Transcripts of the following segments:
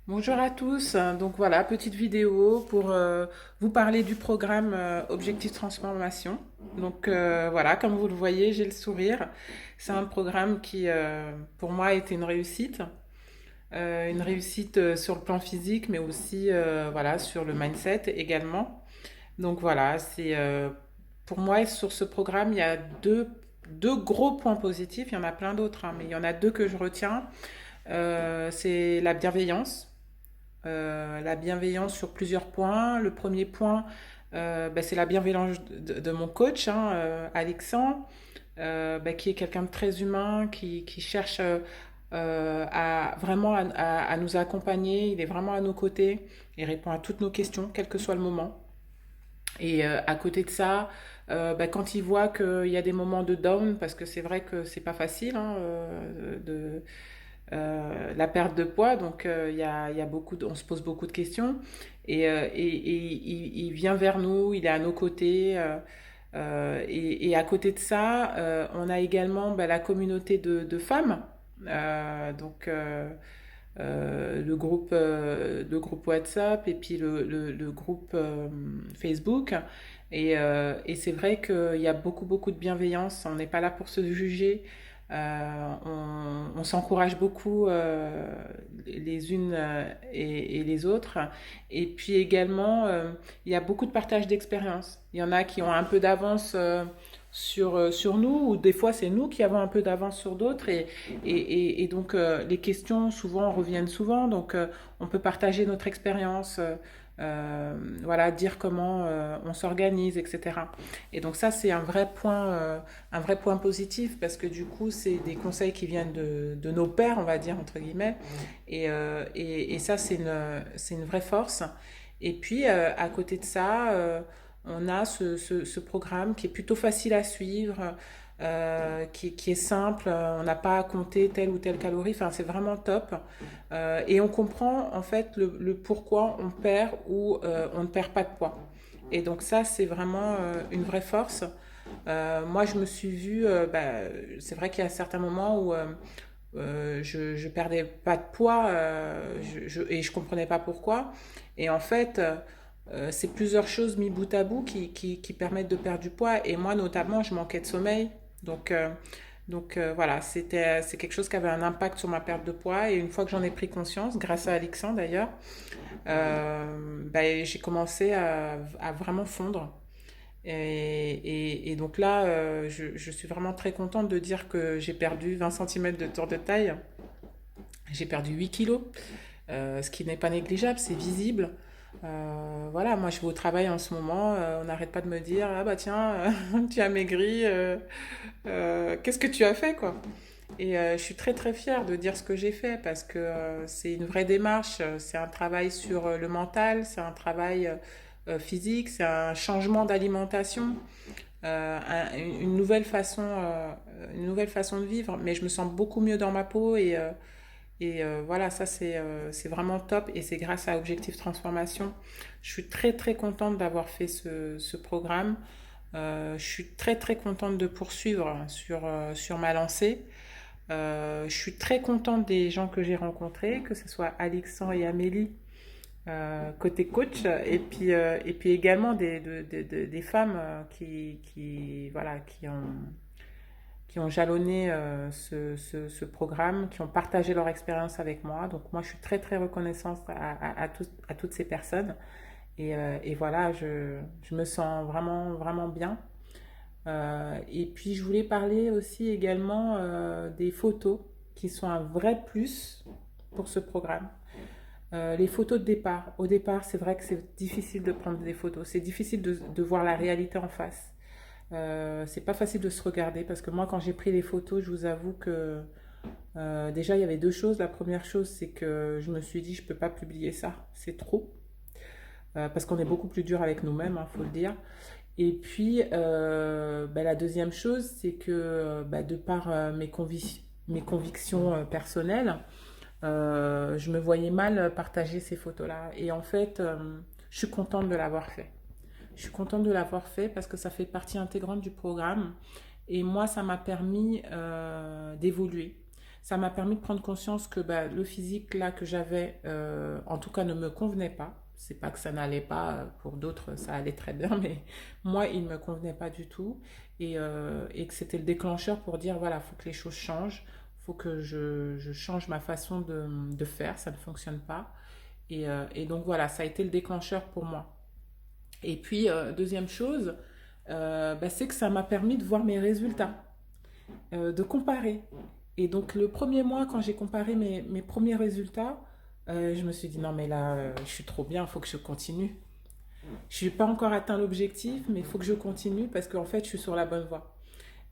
Bonjour à tous. Donc voilà, petite vidéo pour vous parler du programme Objectif Transformation. Donc voilà, comme vous le voyez, j'ai le sourire. C'est un programme qui, pour moi, a été une réussite sur le plan physique, mais aussi voilà sur le mindset également. Donc voilà, c'est pour moi sur ce programme, il y a deux gros points positifs. Il y en a plein d'autres, hein, mais il y en a deux que je retiens. C'est la bienveillance sur plusieurs points. Le premier point, c'est la bienveillance de mon coach, hein, Alexandre, qui est quelqu'un de très humain, qui cherche à vraiment à nous accompagner. Il est vraiment à nos côtés. Il répond à toutes nos questions, quel que soit le moment. Et à côté de ça, quand il voit qu'il y a des moments de down, parce que c'est vrai que c'est pas facile, hein, la perte de poids, donc il y a on se pose beaucoup de questions il vient vers nous, il est à nos côtés. Et à côté de ça, on a également la communauté de femmes, donc le groupe WhatsApp et puis le groupe Facebook. Et c'est vrai qu'il y a beaucoup de bienveillance. On n'est pas là pour se juger. On s'encourage beaucoup les unes et les autres. Et puis également, il y a beaucoup de partage d'expériences. Il y en a qui ont un peu d'avance sur nous, ou des fois c'est nous qui avons un peu d'avance sur d'autres. Et donc les questions souvent reviennent souvent. Donc on peut partager notre expérience. Voilà, dire comment on s'organise, etc. Et donc ça, c'est un vrai point positif parce que du coup, c'est des conseils qui viennent de nos pères, on va dire, entre guillemets. Et ça, c'est une vraie force. Et puis, à côté de ça, on a ce programme qui est plutôt facile à suivre, qui est simple. On n'a pas à compter telle ou telle calorie. Enfin, c'est vraiment top. Et on comprend en fait le pourquoi on perd ou on ne perd pas de poids. Et donc ça, c'est vraiment une vraie force. Moi, je me suis vue, c'est vrai qu'il y a certains moments où je perdais pas de poids et je comprenais pas pourquoi. Et en fait, c'est plusieurs choses mis bout à bout qui permettent de perdre du poids. Et moi, notamment, je manquais de sommeil. Donc, voilà, c'est quelque chose qui avait un impact sur ma perte de poids. Et une fois que j'en ai pris conscience, grâce à Alexandre d'ailleurs, j'ai commencé à vraiment fondre. Et donc là, je suis vraiment très contente de dire que j'ai perdu 20 centimètres de tour de taille. J'ai perdu 8 kilos, ce qui n'est pas négligeable, c'est visible. Voilà, moi je vais au travail en ce moment, on n'arrête pas de me dire, ah bah tiens, tu as maigri, qu'est-ce que tu as fait quoi? Et je suis très fière de dire ce que j'ai fait parce que c'est une vraie démarche, c'est un travail sur le mental, c'est un travail physique, c'est un changement d'alimentation, une nouvelle façon de vivre, mais je me sens beaucoup mieux dans ma peau voilà, ça c'est vraiment top et c'est grâce à Objectif Transformation. Je suis très contente d'avoir fait ce programme. Je suis très contente de poursuivre sur ma lancée. Je suis très contente des gens que j'ai rencontrés, que ce soit Alexandre et Amélie côté coach, et puis également des femmes voilà, qui ont jalonné ce programme, qui ont partagé leur expérience avec moi. Donc moi, je suis très reconnaissante à toutes ces personnes. Et voilà, je me sens vraiment bien. Et puis, je voulais parler aussi également des photos qui sont un vrai plus pour ce programme. Les photos de départ. Au départ, c'est vrai que c'est difficile de prendre des photos. C'est difficile de voir la réalité en face. C'est pas facile de se regarder parce que moi, quand j'ai pris les photos, je vous avoue que déjà, il y avait deux choses. La première chose, c'est que je me suis dit, je peux pas publier ça, c'est trop. Parce qu'on est beaucoup plus dur avec nous-mêmes, il faut le dire. Et puis, la deuxième chose, c'est que de par mes convictions personnelles, je me voyais mal partager ces photos-là. Et en fait, je suis contente de l'avoir fait. Je suis contente de l'avoir fait parce que ça fait partie intégrante du programme. Et moi, ça m'a permis d'évoluer. Ça m'a permis de prendre conscience que bah, le physique là que j'avais, en tout cas, ne me convenait pas. C'est pas que ça n'allait pas, pour d'autres ça allait très bien, mais moi il ne me convenait pas du tout. Et que c'était le déclencheur pour dire voilà, il faut que les choses changent, il faut que je change ma façon de faire, ça ne fonctionne pas. Et donc voilà, ça a été le déclencheur pour moi. Et puis, deuxième chose, bah, c'est que ça m'a permis de voir mes résultats, de comparer. Et donc, le premier mois, quand j'ai comparé mes premiers résultats, je me suis dit, non, mais là, je suis trop bien, il faut que je continue. Je n'ai pas encore atteint l'objectif, mais il faut que je continue parce qu'en fait, je suis sur la bonne voie.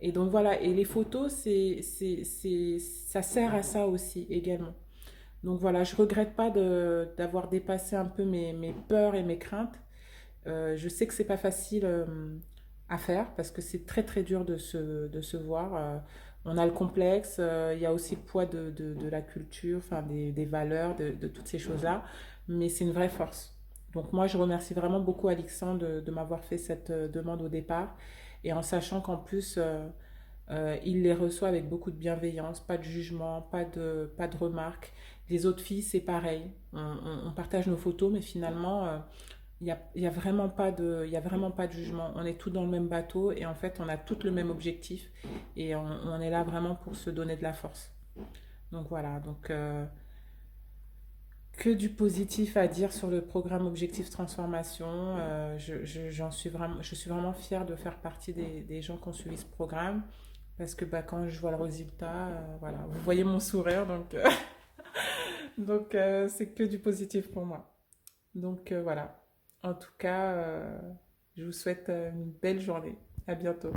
Et donc voilà, et les photos, ça sert à ça aussi également. Donc voilà, je regrette pas d'avoir dépassé un peu mes peurs et mes craintes. Je sais que c'est pas facile à faire parce que c'est très très dur de se voir. On a le complexe, il y a aussi le poids de la culture, enfin des valeurs, de toutes ces choses-là, mais c'est une vraie force. Donc moi, je remercie vraiment beaucoup Alexandre de m'avoir fait cette demande au départ et en sachant qu'en plus, il les reçoit avec beaucoup de bienveillance, pas de jugement, pas de remarques. Les autres filles, c'est pareil. On partage nos photos, mais finalement, il y a vraiment pas il y a vraiment pas de jugement. On est tous dans le même bateau et en fait, on a tous le même objectif et on est là vraiment pour se donner de la force. Donc voilà, donc que du positif à dire sur le programme Objectif Transformation. J'en suis vraiment, je suis vraiment fière de faire partie des gens qui ont suivi ce programme parce que bah, quand je vois le résultat, voilà, vous voyez mon sourire, donc donc c'est que du positif pour moi. Donc voilà. En tout cas, je vous souhaite une belle journée. À bientôt.